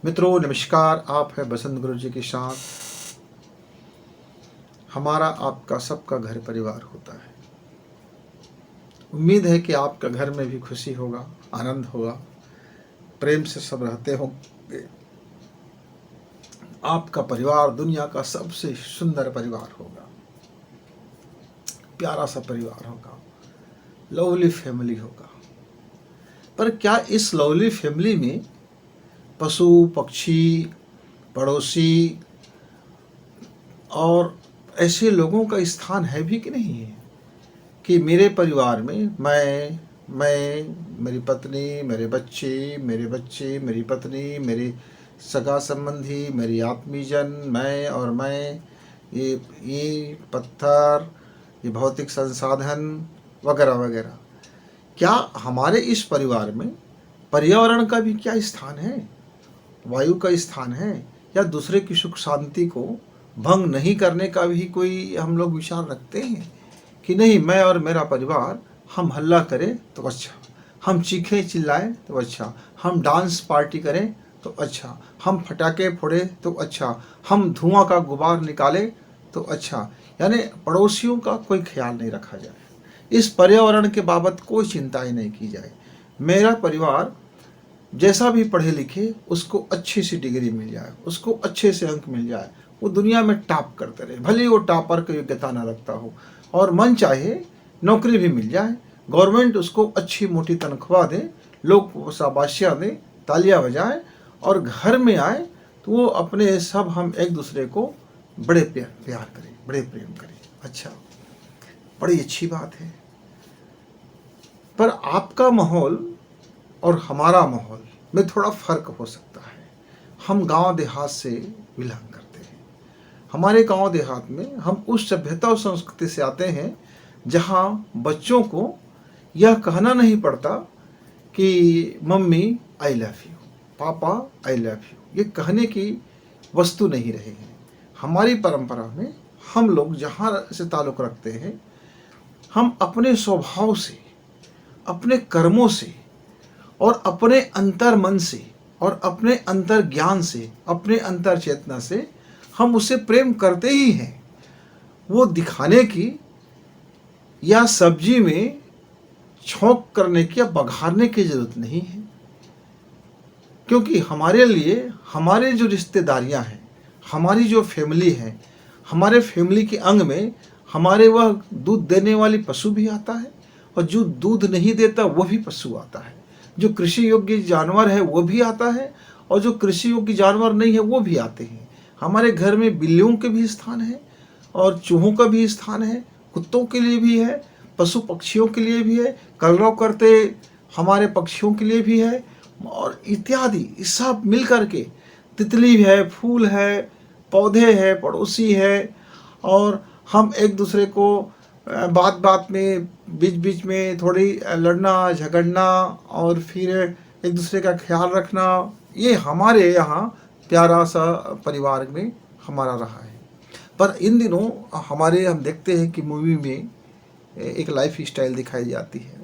मित्रों नमस्कार, आप है बसंत गुरु जी के साथ। हमारा आपका सबका घर परिवार होता है। उम्मीद है कि आपका घर में भी खुशी होगा, आनंद होगा, प्रेम से सब रहते होंगे। आपका परिवार दुनिया का सबसे सुंदर परिवार होगा, प्यारा सा परिवार होगा, लवली फैमिली होगा। पर क्या इस लवली फैमिली में पशु पक्षी, पड़ोसी और ऐसे लोगों का स्थान है भी कि नहीं है? कि मेरे परिवार में मेरी पत्नी, मेरे बच्चे, मेरी पत्नी, मेरे सगा संबंधी, मेरी आत्मीजन, मैं, ये पत्थर, ये भौतिक संसाधन वगैरह वगैरह। क्या हमारे इस परिवार में पर्यावरण का भी क्या स्थान है? वायु का स्थान है? या दूसरे की सुख शांति को भंग नहीं करने का भी कोई हम लोग विचार रखते हैं कि नहीं, मैं और मेरा परिवार हम हल्ला करें तो अच्छा, हम चीखें चिल्लाएं तो अच्छा, हम डांस पार्टी करें तो अच्छा, हम फटाके फोड़े तो अच्छा, हम धुआं का गुबार निकालें तो अच्छा। यानी पड़ोसियों का कोई ख्याल नहीं रखा जाए, इस पर्यावरण के बाबत कोई चिंता ही नहीं की जाए। मेरा परिवार जैसा भी पढ़े लिखे उसको अच्छी सी डिग्री मिल जाए, उसको अच्छे से अंक मिल जाए, वो दुनिया में टॉप करते रहे, भले ही वो टॉपर की योग्यता न रखता हो, और मन चाहे नौकरी भी मिल जाए, गवर्नमेंट उसको अच्छी मोटी तनख्वाह दे, लोग शाबाशियाँ दें, तालियां बजाएं, और घर में आए तो वो अपने सब हम एक दूसरे को बड़े प्यार करें, बड़े प्रेम करें। अच्छा, बड़ी अच्छी बात है। पर आपका माहौल और हमारा माहौल में थोड़ा फर्क हो सकता है। हम गांव देहात से बिलोंग करते हैं। हमारे गांव देहात में हम उस सभ्यता और संस्कृति से आते हैं जहां बच्चों को यह कहना नहीं पड़ता कि मम्मी आई लव यू, पापा आई लव यू, ये कहने की वस्तु नहीं रहे हैं। हमारी परंपरा में हम लोग जहाँ से ताल्लुक़ रखते हैं, हम अपने स्वभाव से, अपने कर्मों से और अपने अंतर मन से और अपने अंतर ज्ञान से, अपने अंतर चेतना से हम उसे प्रेम करते ही हैं। वो दिखाने की या सब्जी में छौंक करने की या बघारने की जरूरत नहीं है, क्योंकि हमारे लिए हमारे जो रिश्तेदारियां हैं, हमारी जो फैमिली है, हमारे फैमिली के अंग में हमारे वह दूध देने वाली पशु भी आता है, और जो दूध नहीं देता वो भी पशु आता है, जो कृषि योग्य जानवर है वो भी आता है, और जो कृषि योग्य जानवर नहीं है वो भी आते हैं। हमारे घर में बिल्लियों के भी स्थान है, और चूहों का भी स्थान है, कुत्तों के लिए भी है, पशु पक्षियों के लिए भी है, कलरव करते हमारे पक्षियों के लिए भी है, और इत्यादि सब मिल कर के, तितली है, फूल है, पौधे है, पड़ोसी है, और हम एक दूसरे को बात बात में, बीच बीच में थोड़ी लड़ना झगड़ना और फिर एक दूसरे का ख्याल रखना, ये हमारे यहाँ प्यारा सा परिवार में हमारा रहा है। पर इन दिनों हमारे हम देखते हैं कि मूवी में एक लाइफ स्टाइल दिखाई जाती है,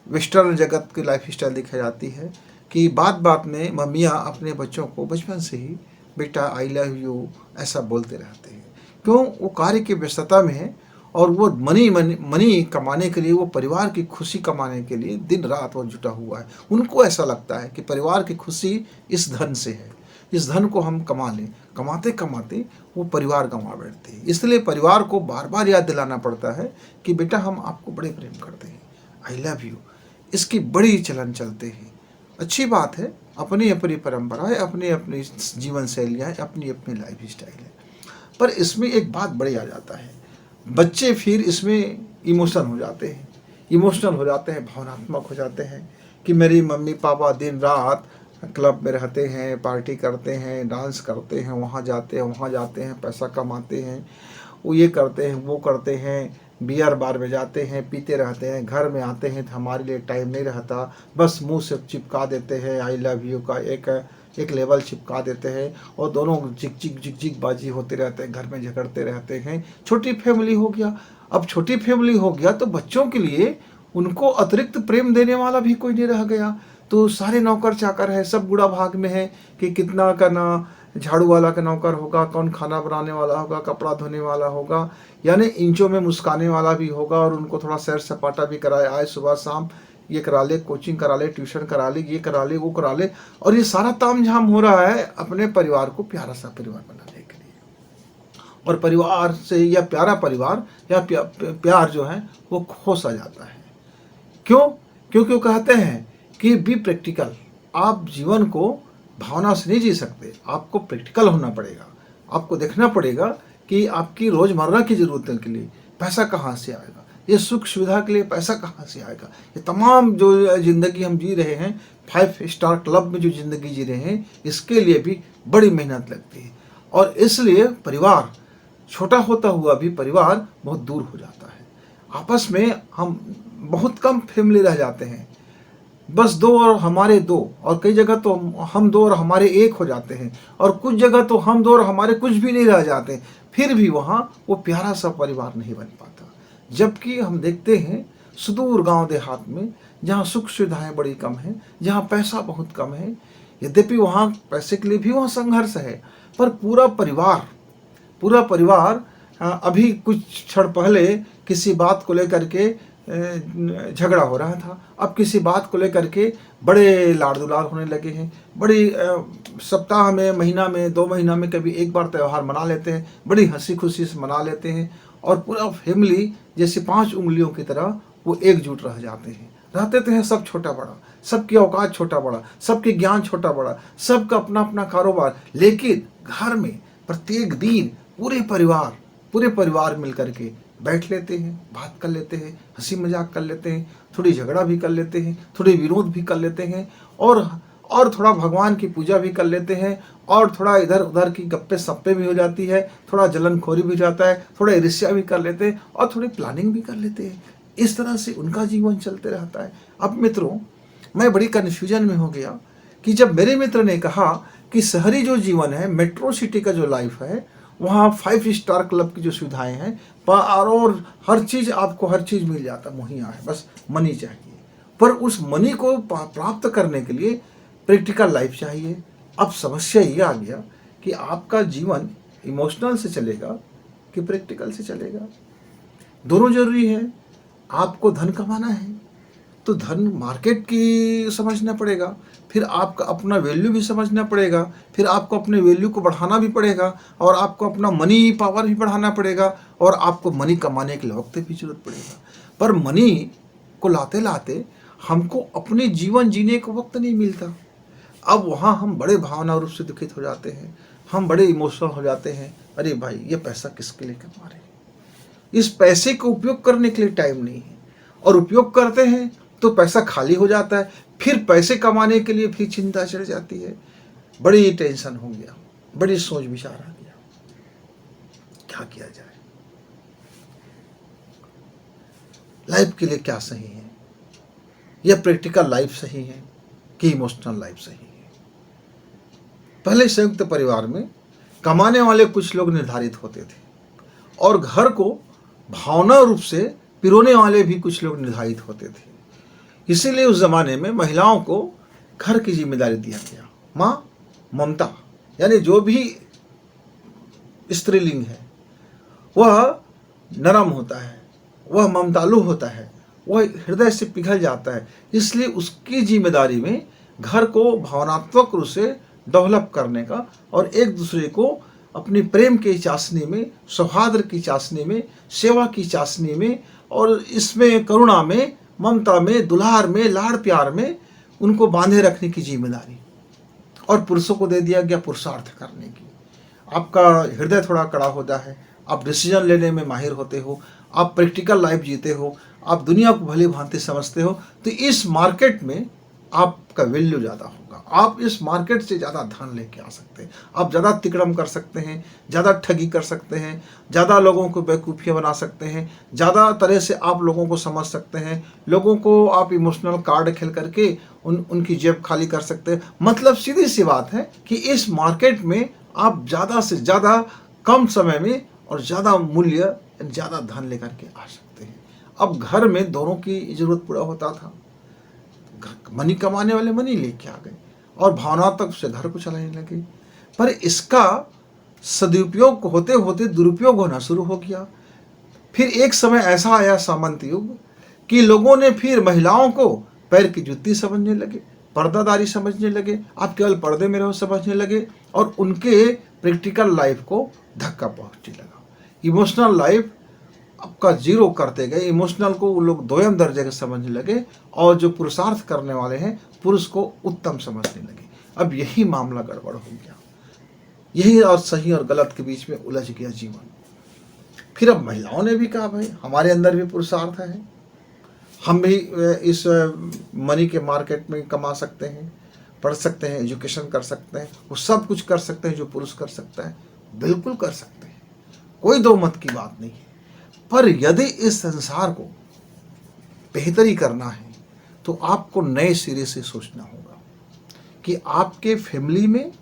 वेस्टर्न जगत की लाइफ स्टाइल दिखाई जाती है कि बात बात में मम्मियाँ अपने बच्चों को बचपन से ही बेटा आई लव यू ऐसा बोलते रहते हैं। क्यों? वो कार्य की व्यस्तता में है, और वो मनी कमाने के लिए, वो परिवार की खुशी कमाने के लिए दिन रात वो जुटा हुआ है। उनको ऐसा लगता है कि परिवार की खुशी इस धन से है, इस धन को हम कमा लें। कमाते कमाते वो परिवार गंवा बैठते हैं। इसलिए परिवार को बार बार याद दिलाना पड़ता है कि बेटा हम आपको बड़े प्रेम करते हैं, आई लव यू। इसकी बड़ी चलन चलते हैं। अच्छी बात है, अपनी अपनी परंपरा है, अपनी अपनी जीवन शैलियाँ है, अपनी अपनी लाइफ स्टाइल है। पर इसमें एक बात बड़ी आ जाता है, बच्चे फिर इसमें इमोशनल हो जाते हैं, भावनात्मक हो जाते हैं कि मेरी मम्मी पापा दिन रात क्लब में रहते हैं, पार्टी करते हैं, डांस करते हैं, वहाँ जाते हैं, पैसा कमाते हैं, वो ये करते हैं, वो करते हैं, बियर बार में जाते हैं, पीते रहते हैं, घर में आते हैं तो हमारे लिए टाइम नहीं रहता, बस मुंह से चिपका देते हैं आई लव यू का एक लेवल चिपका देते हैं, और दोनों चिक बाजी होते रहते हैं, घर में झगड़ते रहते हैं। छोटी फैमिली हो गया। अब छोटी फैमिली हो गया तो बच्चों के लिए उनको अतिरिक्त प्रेम देने वाला भी कोई नहीं रह गया। तो सारे नौकर चाकर है, सब बुरा भाग में है कि कितना करना, झाड़ू वाला का नौकर होगा, कौन खाना बनाने वाला होगा, कपड़ा धोने वाला होगा, यानी इंचों में मुस्काने वाला भी होगा, और उनको थोड़ा सैर सपाटा भी कराए, आए सुबह शाम, ये करा ले, कोचिंग करा ले, ट्यूशन करा ले, ये करा ले, वो करा ले, और ये सारा तामझाम हो रहा है अपने परिवार को प्यारा सा परिवार बनाने के लिए। और परिवार से या प्यारा परिवार या प्यार जो है वो खो सा जाता है। क्यों? क्योंकि वो कहते हैं कि बी प्रैक्टिकल। आप जीवन को भावना से नहीं जी सकते, आपको प्रैक्टिकल होना पड़ेगा। आपको देखना पड़ेगा कि आपकी रोज़मर्रा की ज़रूरतों के लिए पैसा कहाँ से आएगा, ये सुख सुविधा के लिए पैसा कहाँ से आएगा। ये तमाम जो ज़िंदगी हम जी रहे हैं, 5 स्टार क्लब में जो ज़िंदगी जी रहे हैं, इसके लिए भी बड़ी मेहनत लगती है। और इसलिए परिवार छोटा होता हुआ भी परिवार बहुत दूर हो जाता है। आपस में हम बहुत कम फैमिली रह जाते हैं, बस 2 और हमारे 2, और कई जगह तो हम 2 और हमारे 1 हो जाते हैं, और कुछ जगह तो हम 2 और हमारे कुछ भी नहीं रह जाते, फिर भी वहाँ वो प्यारा सा परिवार नहीं बन पाता। जबकि हम देखते हैं सुदूर गांव देहात में, जहाँ सुख सुविधाएं बड़ी कम हैं, जहाँ पैसा बहुत कम है, यद्यपि वहाँ पैसे के लिए भी वहाँ संघर्ष है, पर पूरा परिवार अभी कुछ क्षण पहले किसी बात को लेकर के झगड़ा हो रहा था, अब किसी बात को लेकर के बड़े लाड़ दुलार होने लगे हैं, बड़ी सप्ताह में, महीना में, 2 महीना में कभी एक बार त्यौहार मना लेते हैं, बड़ी हंसी खुशी से मना लेते हैं, और पूरा फैमिली जैसे 5 उंगलियों की तरह वो एकजुट रह जाते हैं। रहते तो हैं सब छोटा बड़ा, सबकी औकात छोटा बड़ा, सबके ज्ञान छोटा बड़ा, सबका अपना अपना कारोबार, लेकिन घर में प्रत्येक दिन पूरे परिवार मिल करके बैठ लेते हैं, बात कर लेते हैं, हंसी मजाक कर लेते हैं, थोड़ी झगड़ा भी कर लेते हैं, थोड़ी विरोध भी कर लेते हैं, और थोड़ा भगवान की पूजा भी कर लेते हैं, और थोड़ा इधर उधर की गप्पे सप्पे भी हो जाती है, थोड़ा जलनखोरी भी हो जाता है, थोड़ा ईर्ष्या भी कर लेते हैं, और थोड़ी प्लानिंग भी कर लेते हैं। इस तरह से उनका जीवन चलते रहता है। अब मित्रों, मैं बड़ी कन्फ्यूजन में हो गया कि जब मेरे मित्र ने कहा कि शहरी जो जीवन है, मेट्रो सिटी का जो लाइफ है, वहाँ 5 स्टार क्लब की जो सुविधाएं हैं, और हर चीज़, आपको हर चीज़ मिल जाता मुहैया है, बस मनी चाहिए। पर उस मनी को प्राप्त करने के लिए प्रैक्टिकल लाइफ चाहिए। अब समस्या ये आ गया कि आपका जीवन इमोशनल से चलेगा कि प्रैक्टिकल से चलेगा। दोनों जरूरी है। आपको धन कमाना है तो धन मार्केट की समझना पड़ेगा, फिर आपका अपना वैल्यू भी समझना पड़ेगा, फिर आपको अपने वैल्यू को बढ़ाना भी पड़ेगा, और आपको अपना मनी पावर भी बढ़ाना पड़ेगा, और आपको मनी कमाने के लिए वक्त भी जरूरत पड़ेगा। पर मनी को लाते लाते हमको अपने जीवन जीने को वक्त नहीं मिलता। अब वहाँ हम बड़े भावना रूप से दुखित हो जाते हैं, हम बड़े इमोशनल हो जाते हैं। अरे भाई, ये पैसा किसके लिए कमा रहे हैं? इस पैसे को उपयोग करने के लिए टाइम नहीं है, और उपयोग करते हैं तो पैसा खाली हो जाता है, फिर पैसे कमाने के लिए फिर चिंता चढ़ जाती है। बड़ी टेंशन हो गया, बड़ी सोच विचार आ गया, क्या किया जाए, लाइफ के लिए क्या सही है, यह प्रैक्टिकल लाइफ सही है कि इमोशनल लाइफ सही है। पहले संयुक्त परिवार में कमाने वाले कुछ लोग निर्धारित होते थे, और घर को भावना रूप से पिरोने वाले भी कुछ लोग निर्धारित होते थे। इसीलिए उस जमाने में महिलाओं को घर की जिम्मेदारी दिया गया। माँ, ममता, यानी जो भी स्त्रीलिंग है वह नरम होता है, वह ममतालु होता है, वह हृदय से पिघल जाता है। इसलिए उसकी जिम्मेदारी में घर को भावनात्मक रूप से डेवलप करने का, और एक दूसरे को अपनी प्रेम की चाशनी में, सौहार्द की चाशनी में, सेवा की चाशनी में, और इसमें करुणा में, ममता में, दुलार में, लाड़ प्यार में उनको बांधे रखने की जिम्मेदारी, और पुरुषों को दे दिया गया पुरुषार्थ करने की। आपका हृदय थोड़ा कड़ा होता है, आप डिसीजन लेने में माहिर होते हो, आप प्रैक्टिकल लाइफ जीते हो, आप दुनिया को भली भांति समझते हो, तो इस मार्केट में आपका वैल्यू ज़्यादा होगा। आप इस मार्केट से ज़्यादा धन लेके आ सकते हैं, आप ज़्यादा तिकड़म कर सकते हैं, ज़्यादा ठगी कर सकते हैं, ज़्यादा लोगों को बेवकूफ़ियाँ बना सकते हैं, ज़्यादा तरह से आप लोगों को समझ सकते हैं, लोगों को आप इमोशनल कार्ड खेल करके उनकी जेब खाली कर सकते हैं। मतलब सीधी सी बात है कि इस मार्केट में आप ज़्यादा से ज़्यादा कम समय में और ज़्यादा मूल्य, ज़्यादा धन लेकर के आ सकते हैं। अब घर में दोनों की ज़रूरत पूरा होता था। मनी कमाने वाले मनी लेके आ गए और भावनात्मक से घर को चलाने लगे। पर इसका सदुपयोग होते होते दुरुपयोग होना शुरू हो गया। फिर एक समय ऐसा आया सामंत युग कि लोगों ने फिर महिलाओं को पैर की जुत्ती समझने लगे, पर्दादारी समझने लगे, आप केवल पर्दे में रहो समझने लगे और उनके प्रैक्टिकल लाइफ को धक्का पहुंचने लगा। इमोशनल लाइफ आपका जीरो करते गए, इमोशनल को वो लोग दोयम दर्जे के समझने लगे और जो पुरुषार्थ करने वाले हैं पुरुष को उत्तम समझने लगे। अब यही मामला गड़बड़ हो गया, यही और सही और गलत के बीच में उलझ गया जीवन। फिर अब महिलाओं ने भी कहा भाई हमारे अंदर भी पुरुषार्थ है, हम भी इस मनी के मार्केट में कमा सकते हैं, पढ़ सकते हैं, एजुकेशन कर सकते हैं, वो सब कुछ कर सकते हैं जो पुरुष कर सकता है। बिल्कुल कर सकते हैं, कोई दो मत की बात नहीं है। पर यदि इस संसार को बेहतरी करना है तो आपको नए सिरे से सोचना होगा कि आपके फैमिली में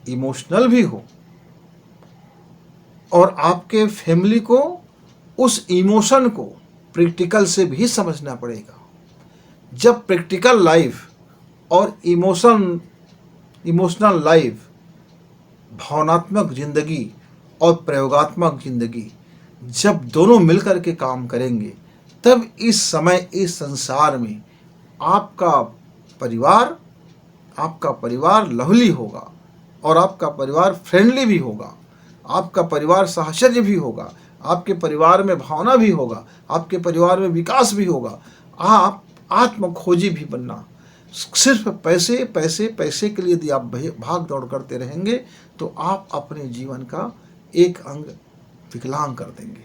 इमोशनल भी हो और आपके फैमिली को उस इमोशन को प्रैक्टिकल से भी समझना पड़ेगा। जब प्रैक्टिकल लाइफ और इमोशनल लाइफ, भावनात्मक जिंदगी और प्रयोगात्मक जिंदगी जब दोनों मिलकर के काम करेंगे तब इस समय इस संसार में आपका परिवार लवली होगा और आपका परिवार फ्रेंडली भी होगा, आपका परिवार साहचर्य भी होगा, आपके परिवार में भावना भी होगा, आपके परिवार में विकास भी होगा। आप आत्मखोजी भी बनना। सिर्फ पैसे पैसे पैसे के लिए यदि आप भाग दौड़ करते रहेंगे तो आप अपने जीवन का एक अंग विकलांग कर देंगे,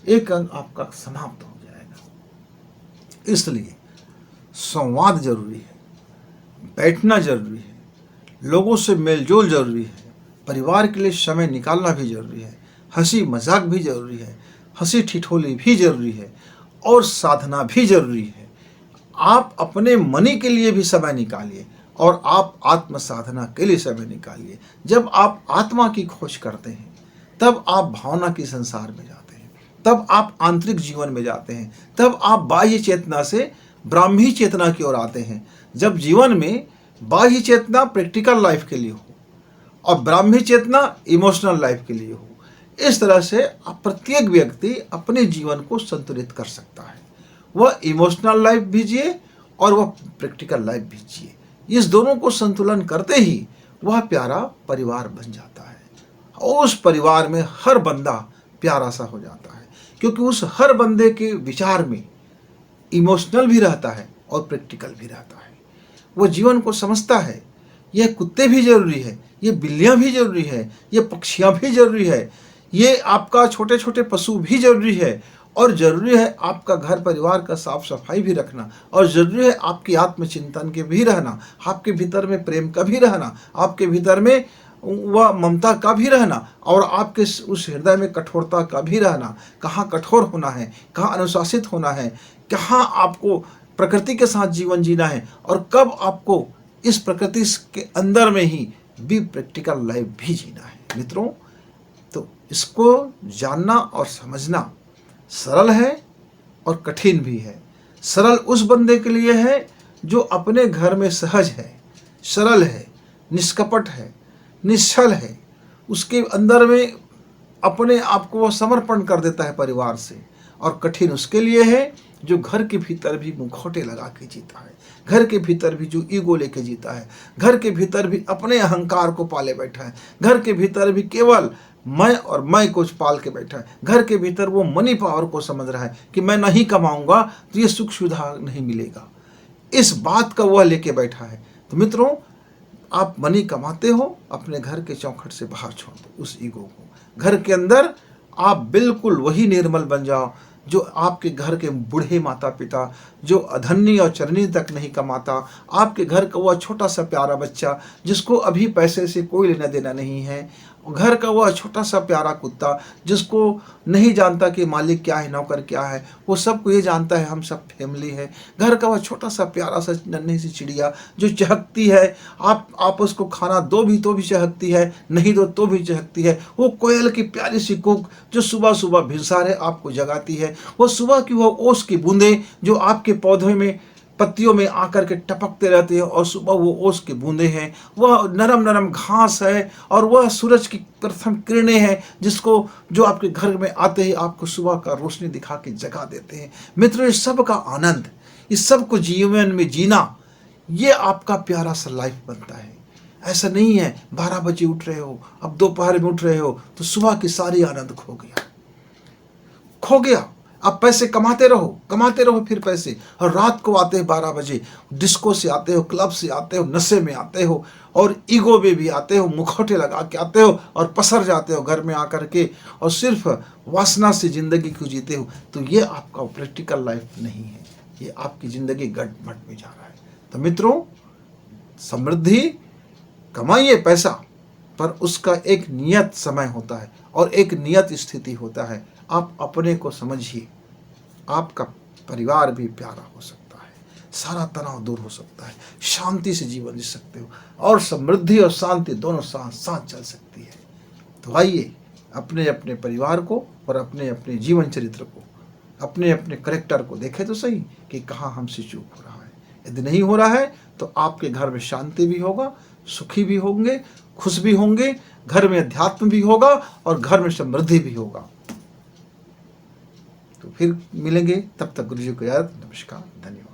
एक अंग आपका समाप्त हो जाएगा। इसलिए संवाद जरूरी है, बैठना जरूरी है, लोगों से मेलजोल जरूरी है, परिवार के लिए समय निकालना भी जरूरी है, हंसी मजाक भी जरूरी है, हंसी ठिठोली भी जरूरी है और साधना भी जरूरी है। आप अपने मनी के लिए भी समय निकालिए और आप आत्म साधना के लिए समय निकालिए। जब आप आत्मा की खोज करते हैं तब आप भावना के संसार में जाते हैं, तब आप आंतरिक जीवन में जाते हैं, तब आप बाह्य चेतना से ब्राह्मी चेतना की ओर आते हैं। जब जीवन में बाह्य चेतना प्रैक्टिकल लाइफ के लिए हो और ब्राह्मी चेतना इमोशनल लाइफ के लिए हो, इस तरह से प्रत्येक व्यक्ति अपने जीवन को संतुलित कर सकता है। वह इमोशनल लाइफ भी जिए और वह प्रैक्टिकल लाइफ भी जिए। इस दोनों को संतुलन करते ही वह प्यारा परिवार बन जाता है और उस परिवार में हर बंदा प्यारा सा हो जाता है, क्योंकि उस हर बंदे के विचार में इमोशनल भी रहता है और प्रैक्टिकल भी रहता है। वो जीवन को समझता है, यह कुत्ते भी जरूरी है, ये बिल्लियां भी जरूरी है, ये पक्षियां भी जरूरी है, ये आपका छोटे छोटे पशु भी जरूरी है और ज़रूरी है आपका घर परिवार का साफ सफाई भी रखना और ज़रूरी है आपकी आत्मचिंतन के भी रहना, आपके भीतर में प्रेम का भी रहना, आपके भीतर में वह ममता का भी रहना और आपके उस हृदय में कठोरता का भी रहना। कहाँ कठोर होना है, कहाँ अनुशासित होना है, कहाँ आपको प्रकृति के साथ जीवन जीना है और कब आपको इस प्रकृति के अंदर में ही भी प्रैक्टिकल लाइफ भी जीना है। मित्रों, तो इसको जानना और समझना सरल है और कठिन भी है। सरल उस बंदे के लिए है जो अपने घर में सहज है, सरल है, निष्कपट है, निश्चल है, उसके अंदर में अपने आप को वह समर्पण कर देता है परिवार से। और कठिन उसके लिए है जो घर के भीतर भी मुखौटे लगा के जीता है, घर के भीतर भी जो ईगो लेके जीता है, घर के भीतर भी अपने अहंकार को पाले बैठा है, घर के भीतर भी केवल मैं और मैं कुछ पाल के बैठा है, घर के भीतर वो मनी पावर को समझ रहा है कि मैं नहीं कमाऊंगा तो ये सुख सुविधा नहीं मिलेगा, इस बात का वह लेके बैठा है। तो मित्रों, आप मनी कमाते हो, अपने घर के चौखट से बाहर छोड़ दो उस ईगो को। घर के अंदर आप बिल्कुल वही निर्मल बन जाओ जो आपके घर के बूढ़े माता पिता, जो अधन्नी और चरनी तक नहीं कमाता, आपके घर का वह छोटा सा प्यारा बच्चा जिसको अभी पैसे से कोई लेना देना नहीं है, घर का वह छोटा सा प्यारा कुत्ता जिसको नहीं जानता कि मालिक क्या है, नौकर क्या है, वो सबको ये जानता है हम सब फैमिली है। घर का वह छोटा सा प्यारा सा नन्ही सी चिड़िया जो चहकती है, आप उसको खाना दो भी तो भी चहकती है, नहीं दो तो भी चहकती है। वो कोयल की प्यारी सी कूक जो सुबह सुबह भिनसारे आपको जगाती है, वो सुबह की वो ओस की बूंदें जो आपके पौधे में पत्तियों में आकर के टपकते रहते हैं, और सुबह वो ओस की बूंदे हैं, वह नरम नरम घास है, और वह सूरज की प्रथम किरणें हैं जिसको जो आपके घर में आते ही आपको सुबह का रोशनी दिखा के जगा देते हैं। मित्रों, इस सब का आनंद, इस सब को जीवन में जीना, ये आपका प्यारा सा लाइफ बनता है। ऐसा नहीं है 12 बजे उठ रहे हो, अब दोपहर में उठ रहे हो तो सुबह की सारी आनंद खो गया, खो गया। आप पैसे कमाते रहो फिर पैसे, और रात को आते हो 12 बजे, डिस्को से आते हो, क्लब से आते हो, नशे में आते हो, और ईगो में भी आते हो, मुखौटे लगा के आते हो और पसर जाते हो घर में आकर के, और सिर्फ वासना से ज़िंदगी को जीते हो। तो ये आपका प्रैक्टिकल लाइफ नहीं है, ये आपकी ज़िंदगी गट-मट में जा रहा है। तो मित्रों, समृद्धि कमाइए पैसा, पर उसका एक नियत समय होता है और एक नियत स्थिति होता है। आप अपने को समझिए, आपका परिवार भी प्यारा हो सकता है, सारा तनाव दूर हो सकता है, शांति से जीवन जी सकते हो, और समृद्धि और शांति दोनों साथ साथ चल सकती है। तो आइए अपने अपने परिवार को और अपने अपने जीवन चरित्र को, अपने अपने करेक्टर को देखें तो सही कि कहाँ हमसे चूक हो रहा है। यदि नहीं हो रहा है तो आपके घर में शांति भी होगा, सुखी भी होंगे, खुश भी होंगे, घर में अध्यात्म भी होगा और घर में समृद्धि भी होगा। तो फिर मिलेंगे, तब तक गुरु जी को याद। नमस्कार, धन्यवाद।